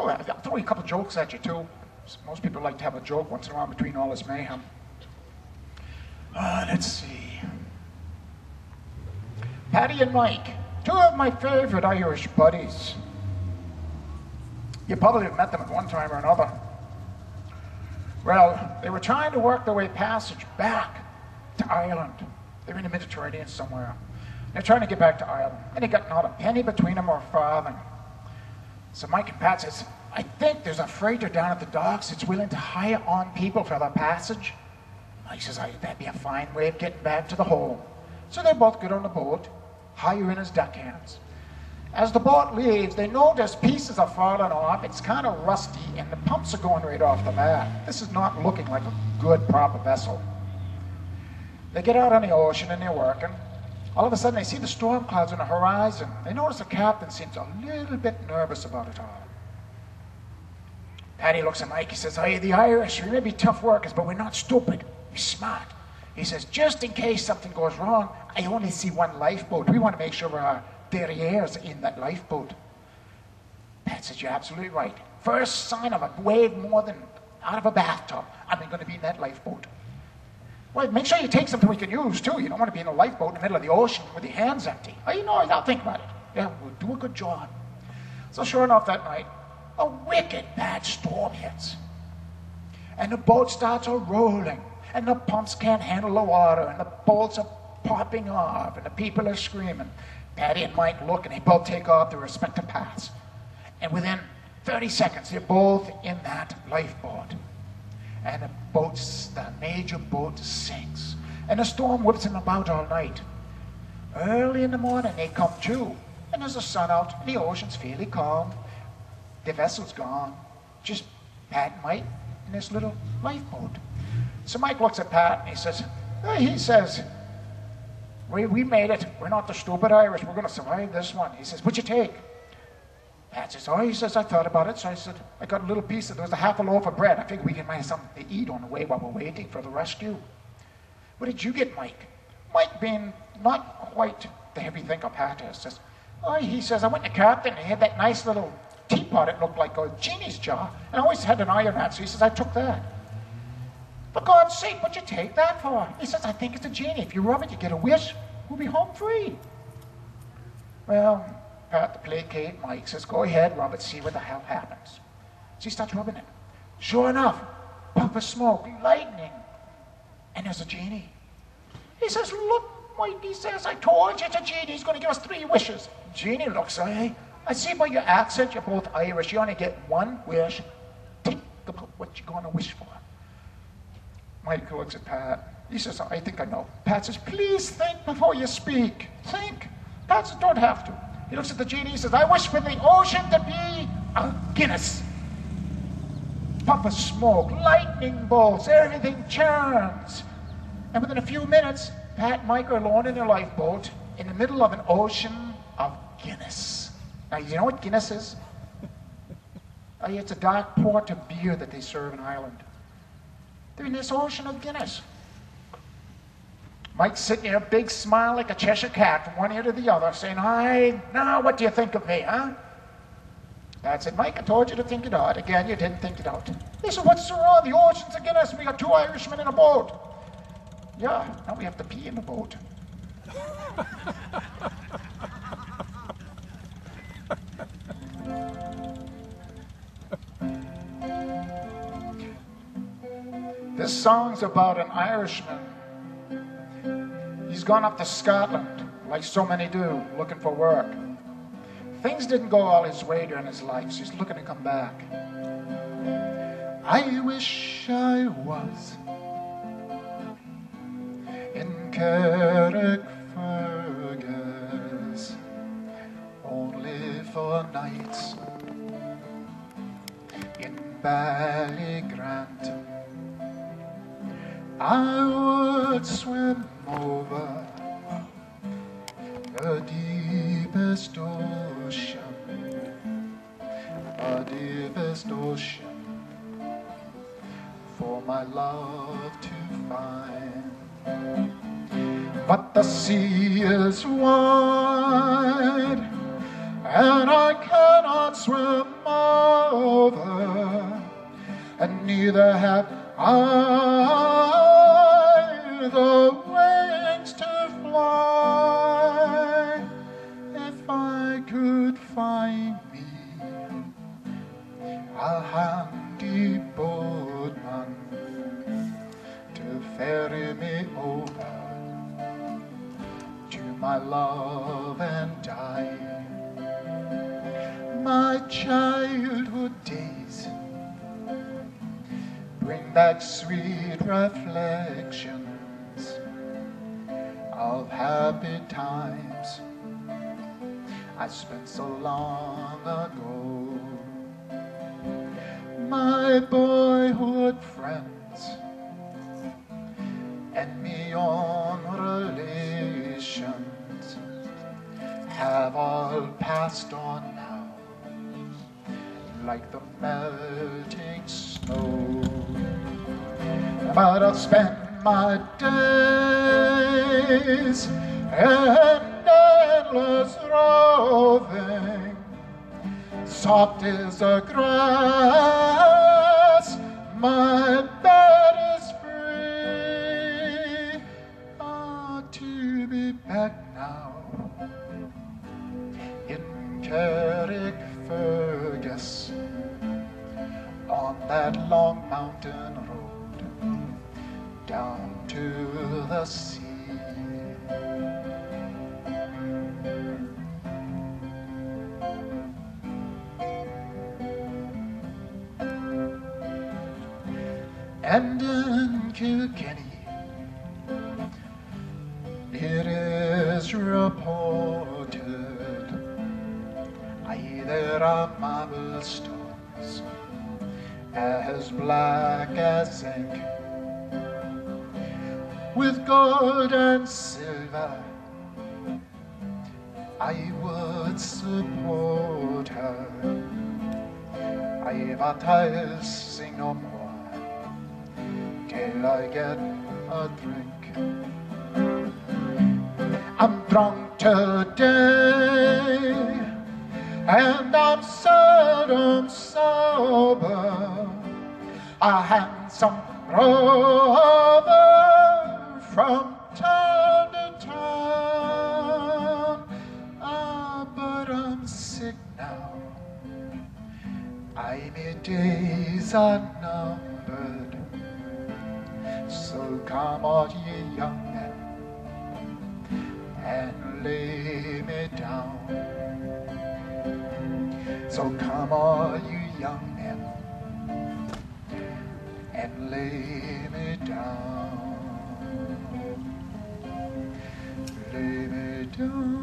Oh, I'll throw you a couple jokes at you, too. Most people like to have a joke once in a while between all this mayhem. Let's see. Patty and Mike, two of my favorite Irish buddies. You probably have met them at one time or another. Well, they were trying to work their way passage back to Ireland. They're in the Mediterranean somewhere. They're trying to get back to Ireland, and they got not a penny between them or a farthing. So Mike and Pat says, I think there's a freighter down at the docks that's willing to hire on people for their passage. Mike says, that'd be a fine way of getting back to the home. So they both get on the boat, hire in as deckhands. As the boat leaves, they notice pieces are falling off. It's kind of rusty, and the pumps are going right off the mat. This is not looking like a good, proper vessel. They get out on the ocean, and they're working. All of a sudden, they see the storm clouds on the horizon. They notice the captain seems a little bit nervous about it all. Paddy looks at Mike. He says, the Irish, we may be tough workers, but we're not stupid. We're smart. He says, just in case something goes wrong, I only see one lifeboat. We want to make sure our derrieres in that lifeboat. Pat says, you're absolutely right. First sign of a wave more than out of a bathtub, I'm going to be in that lifeboat. Well, make sure you take something we can use, too. You don't want to be in a lifeboat in the middle of the ocean with your hands empty. I'll think about it. Yeah, we'll do a good job. So sure enough, that night, a wicked bad storm hits. And the boat starts rolling, and the pumps can't handle the water, and the bolts are popping off, and the people are screaming. Patty and Mike look, and they both take off their respective paths. And within 30 seconds, they're both in that lifeboat. And the major boat sinks. And the storm whips them about all night. Early in the morning, they come to. And there's the sun out, and the ocean's fairly calm. The vessel's gone. Just Pat and Mike in this little lifeboat. So Mike looks at Pat, and he says, we made it. We're not the stupid Irish. We're going to survive this one. He says, what'd you take? Pat says, I thought about it. So I said, I got a little piece there was a half a loaf of bread. I figured we might have something to eat on the way while we're waiting for the rescue. What did you get, Mike? Mike, being not quite the heavy thinker Pat is, says, he says, I went to Captain and he had that nice little teapot. It looked like a genie's jar. And I always had an iron hat. So he says, I took that. For God's sake, what'd you take that for? He says, I think it's a genie. If you rub it, you get a wish. We'll be home free. Well, Pat, to placate Mike, says, go ahead, rub it, see what the hell happens. So he starts rubbing it. Sure enough, puff of smoke, lightning, and there's a genie. He says, look, Mike, he says, I told you it's a genie. He's going to give us 3 wishes. Genie looks, I see by your accent, you're both Irish. You only get one wish. Think about what you're going to wish for. Mike looks at Pat. He says, I think I know. Pat says, please think before you speak. Think. Pat says, don't have to. He looks at the genie. He says, I wish for the ocean to be a Guinness. Puff of smoke, lightning bolts, everything churns. And within a few minutes, Pat and Mike are alone in their lifeboat in the middle of an ocean of Guinness. Now, you know what Guinness is? It's a dark port of beer that they serve in Ireland. They're in this ocean of Guinness. Mike's sitting there, a big smile like a Cheshire cat from one ear to the other, saying, now what do you think of me, huh? Pat said, Mike, I told you to think it out. Again, you didn't think it out. He said, what's wrong? The ocean's of Guinness, and we got 2 Irishmen in a boat. Yeah, now we have to pee in the boat. This song's about an Irishman. He's gone up to Scotland, like so many do, looking for work. Things didn't go all his way during his life, so he's looking to come back. I wish I was in Kerrick Fergus, only for nights in Ballygrant. I would swim over the deepest ocean, for my love to find. But the sea is wide, and I cannot swim over. and neither have I the wings to fly. If I could find me a handy boatman to ferry me over to my love and I, my childhood days bring back sweet reflections of happy times I spent so long ago. My boyhood friends and me own relations have all passed on now, like the melting snow. But I'll spend my days in endless roving, soft is the grass, my bed is free. Ah, to be back now in Kerrick Fergus, on that long mountain road down to the sea. And in Kilkenny it is reported, aye, there are marble stones as black as ink, with gold and silver I would support her. Aye, but I'll sing no more till I get a drink. I'm drunk today and I'm seldom sober, a handsome rover from town to town. Ah, but I'm sick now, aye, my days are numbered. So come all ye young men and lay me down. So come all you young men and lay me down. Lay me down.